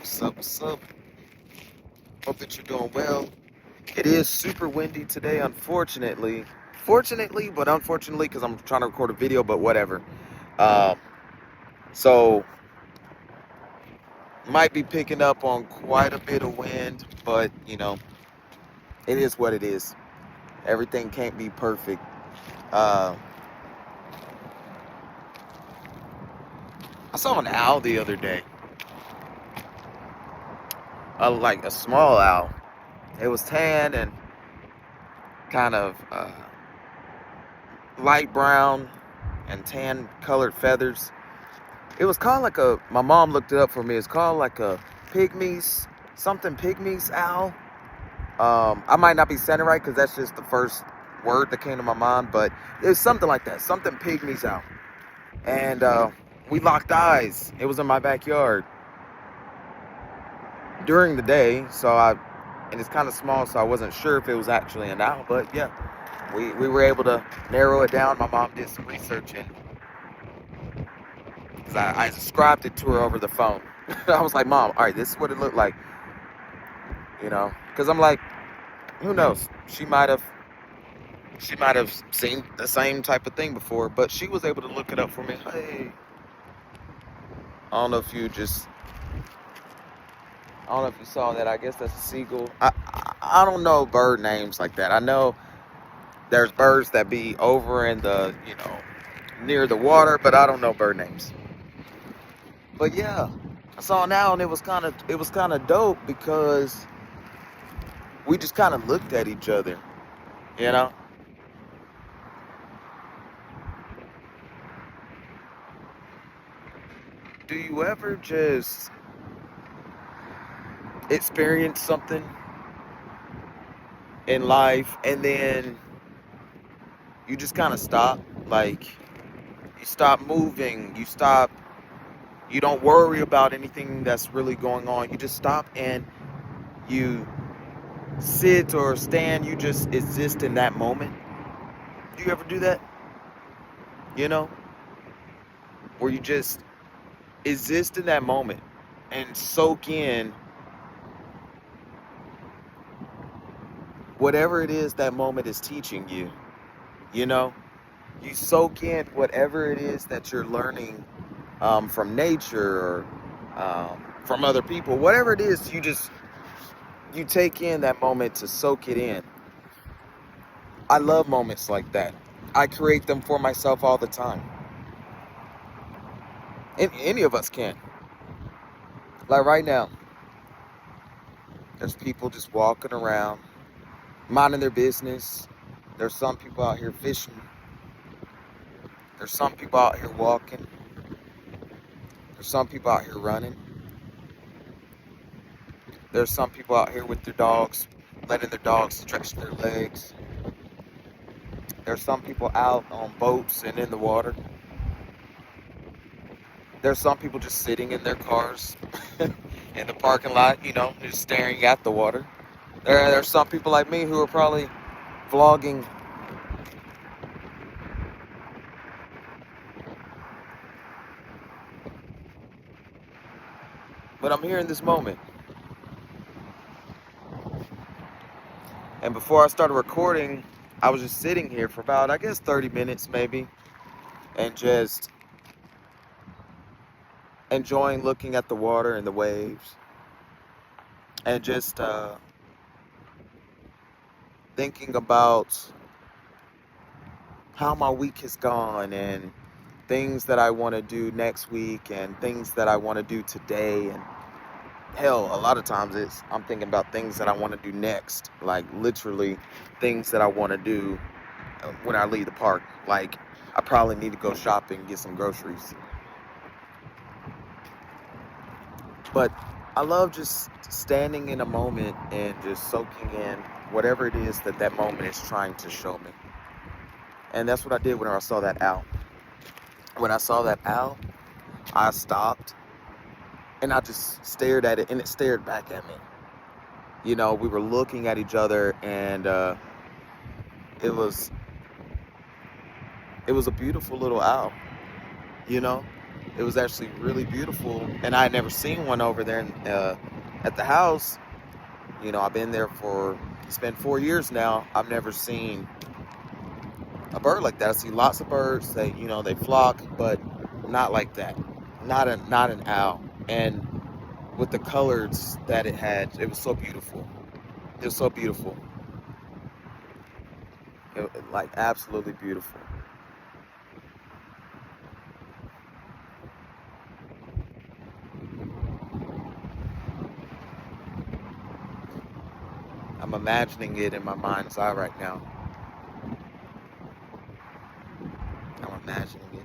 What's up? What's up? Hope that you're doing well. It is super windy today, unfortunately. Fortunately, but unfortunately, because I'm trying to record a video, but whatever. Um, so, might be picking up on quite a bit of wind, but it is what it is. Everything can't be perfect. Uh, I saw an owl the other day, like a small owl. It was tan and kind of light brown and tan colored feathers. It was called like my mom looked it up for me. It's called like a pygmies owl. I might not be saying it right because that's just the first word that came to my mind, but it was something like that, something pygmies owl. And we locked eyes. It was in my backyard during the day, and it's kind of small, so I wasn't sure if it was actually an owl, but yeah, we were able to narrow it down. My mom did some research and because I described it to her over the phone. I was like, Mom, all right, this is what it looked like, because I'm like, who knows? She might have seen the same type of thing before, but she was able to look it up for me. Hey, I don't know if you just, I don't know if you saw that. I guess that's a seagull. I don't know bird names like that. I know there's birds that be over in the, near the water, but I don't know bird names. But yeah, I saw an owl and it was kind of dope because we just kind of looked at each other, you know? Do you ever just experience something in life and then you just kind of stop? Like, you stop moving, you don't worry about anything that's really going on. You just stop and you sit or stand, you just exist in that moment. Do you ever do that? You know? Where you just exist in that moment and soak in whatever it is that moment is teaching you, you know? You soak in whatever it is that you're learning from nature or from other people, whatever it is, you take in that moment to soak it in. I love moments like that. I create them for myself all the time. And any of us can. Like right now, there's people just walking around, minding their business. There's some people out here fishing. There's some people out here walking. There's some people out here running. There's some people out here with their dogs, letting their dogs stretch their legs. There's some people out on boats and in the water. There's some people just sitting in their cars in the parking lot, just staring at the water. There's some people like me who are probably vlogging. But I'm here in this moment. And before I started recording, I was just sitting here for about, I guess, 30 minutes maybe, and just enjoying looking at the water and the waves, and just thinking about how my week has gone and things that I want to do next week and things that I want to do today. And hell, a lot of times I'm thinking about things that I want to do next, like literally things that I want to do when I leave the park. Like, I probably need to go shopping, get some groceries. But I love just standing in a moment and just soaking in whatever it is that moment is trying to show me. And that's what I did when I saw that owl. When I saw that owl, I stopped and I just stared at it and it stared back at me. We were looking at each other and it was a beautiful little owl, you know? It was actually really beautiful, and I had never seen one over there at the house. I've been there for it's been 4 years now. I've never seen a bird like that. I see lots of birds. They flock, but not like that. Not an owl. And with the colors that it had, it was so beautiful. It was so beautiful. Like absolutely beautiful. I'm imagining it in my mind's eye right now. I'm imagining it.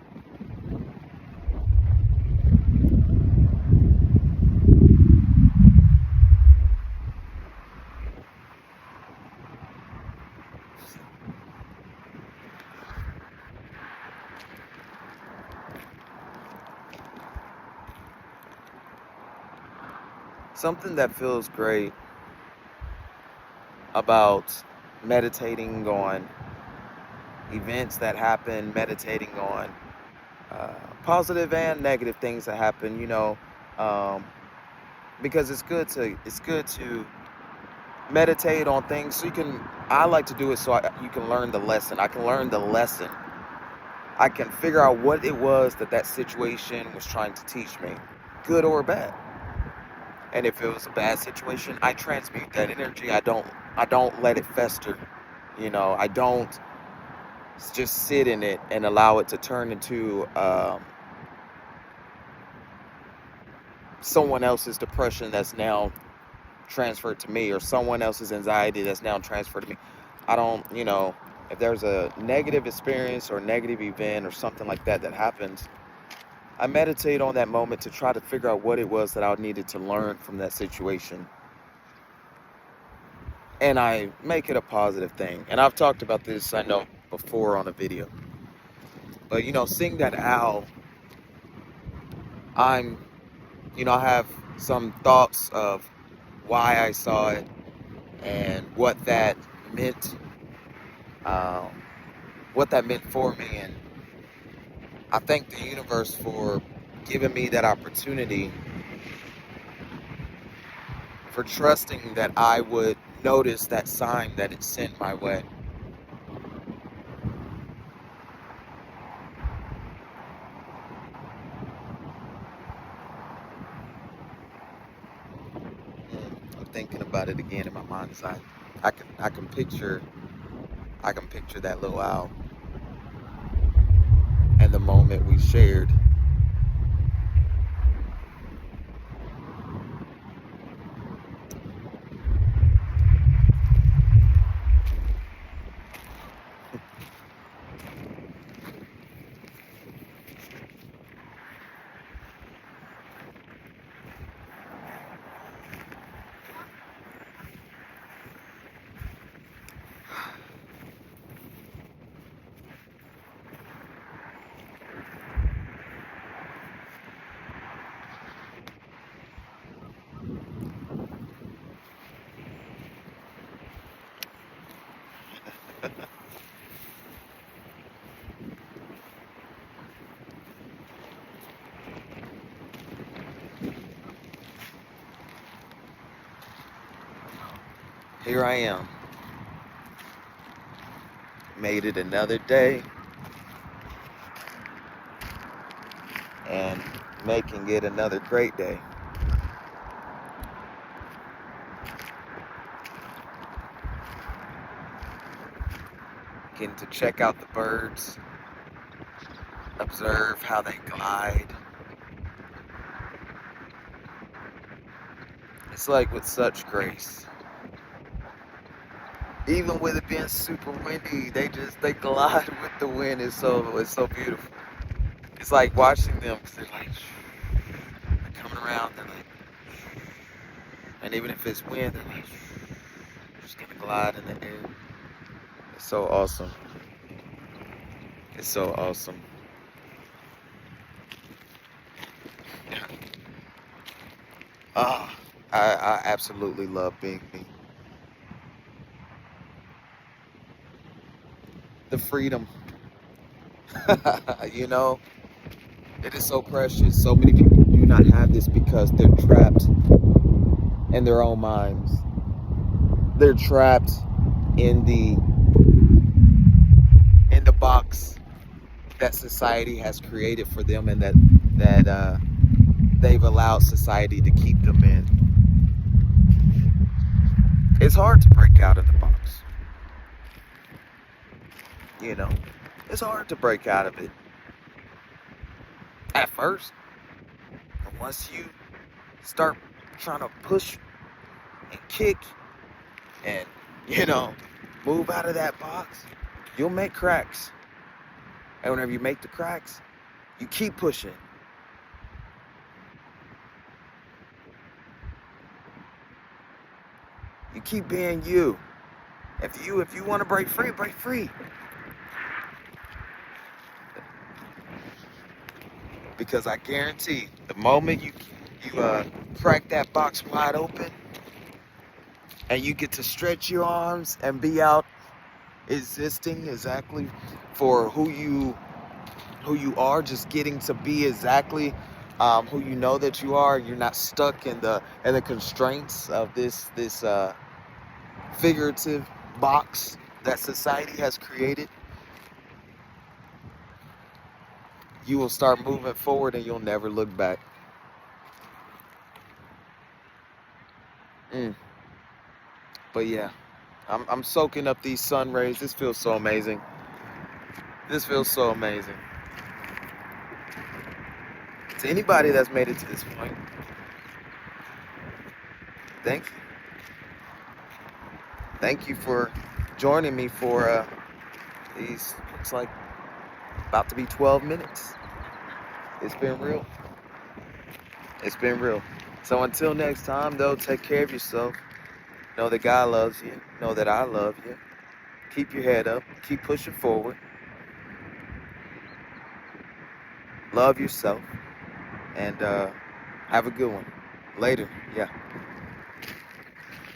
Something that feels great about meditating on events that happen, meditating on uh, positive and negative things that happen, um, because it's good to meditate on things so you can. I like to do it so you can learn the lesson. I can learn the lesson. I can figure out what it was that situation was trying to teach me, good or bad. And if it was a bad situation, I transmute that energy. I don't let it fester. I don't just sit in it and allow it to turn into someone else's depression that's now transferred to me, or someone else's anxiety that's now transferred to me. I don't, if there's a negative experience or negative event or something like that happens, I meditate on that moment to try to figure out what it was that I needed to learn from that situation. And I make it a positive thing. And I've talked about this, I know, before on a video. But, seeing that owl, I'm, I have some thoughts of why I saw it and meant, um, what that meant for me. And I thank the universe for giving me that opportunity, for trusting that I would notice that sign that it sent my way. I'm thinking about it again in my mind's eye. I can picture that little owl and the moment we shared. Here I am, made it another day and making it another great day. Getting to check out the birds, observe how they glide. It's like with such grace. Even with it being super windy, they glide with the wind. It's so beautiful. It's like watching them because they're coming around. They're like, and even if it's wind, they're like just gonna glide in the air. It's so awesome. It's so awesome. Ah, I absolutely love being me. The freedom, you know, It is so precious. So many people do not have this because they're trapped in their own minds. They're trapped in the box that society has created for them, and that they've allowed society to keep them in. It's hard to break out of the box. You know, it's hard to break out of it at first. But once you start trying to push and kick and, you know, move out of that box, you'll make cracks. And whenever you make the cracks, you keep pushing. You keep being you. If you want to break free, break free. Because I guarantee the moment you crack that box wide open and you get to stretch your arms and be out existing exactly for who you are, just getting to be exactly who you know that you are. You're not stuck in the constraints of this figurative box that society has created. You will start moving forward and you'll never look back. Mm. But yeah, I'm soaking up these sun rays. This feels so amazing. This feels so amazing. To anybody that's made it to this point, thank you. Thank you for joining me for these, it's like about to be 12 minutes. It's been real. It's been real. So until next time, though, take care of yourself. Know that God loves you. Know that I love you. Keep your head up. Keep pushing forward. Love yourself. And have a good one. Later. Yeah.